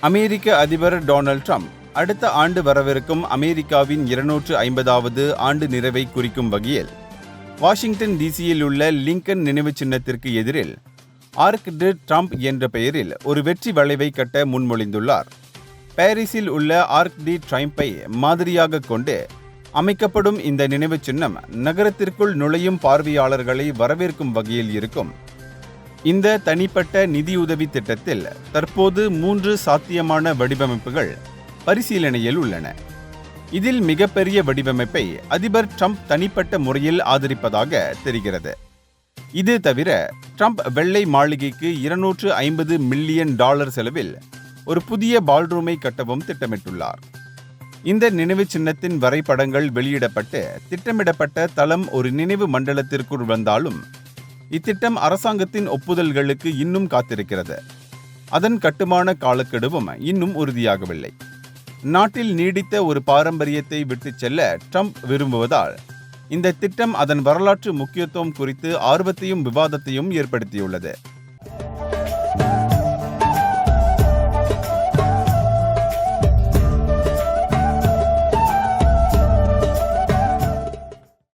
அமெரிக்க அதிபர் Donald Trump அடுத்த ஆண்டு வரவிருக்கும் அமெரிக்காவின் 250வது ஆண்டு நிறைவை குறிக்கும் வகையில் வாஷிங்டன் டிசியில் உள்ள லிங்கன் நினைவு சின்னத்திற்கு எதிரில் ஆர்க் டி ட்ரம்ப் என்ற பெயரில் ஒரு வெற்றி வளைவை கட்ட முன்மொழிந்துள்ளார். பாரிஸில் உள்ள ஆர்க் டி ட்ரம்பை மாதிரியாக கொண்டு அமைக்கப்படும் இந்த நினைவு சின்னம் நகரத்திற்குள் நுழையும் பார்வையாளர்களை வரவேற்கும் வகையில் இருக்கும். இந்த தனிப்பட்ட நிதியுதவி திட்டத்தில் தற்போது 3 சாத்தியமான வடிவமைப்புகள் பரிசீலனையில் உள்ளன. இதில் மிகப்பெரிய வடிவமைப்பை அதிபர் ட்ரம்ப் தனிப்பட்ட முறையில் ஆதரிப்பதாக தெரிகிறது. இது தவிர ட்ரம்ப் வெள்ளை மாளிகைக்கு $250 மில்லியன் செலவில் ஒரு புதிய பால்ரூமை கட்டவும் திட்டமிட்டுள்ளார். இந்த நினைவு சின்னத்தின் வரைபடங்கள் வெளியிடப்பட்டு திட்டமிடப்பட்ட தளம் ஒரு நினைவு மண்டலத்திற்குள் வந்தாலும் இத்திட்டம் அரசாங்கத்தின் ஒப்புதல்களுக்கு இன்னும் காத்திருக்கிறது. அதன் கட்டுமான காலக்கெடுவும் இன்னும் உறுதியாகவில்லை. நாட்டில் நீடித்த ஒரு பாரம்பரியத்தை விட்டுச் செல்ல ட்ரம்ப் விரும்புவதால் இந்த திட்டம் அதன் வரலாற்று முக்கியத்துவம் குறித்து ஆர்வத்தையும் விவாதத்தையும் ஏற்படுத்தியுள்ளது.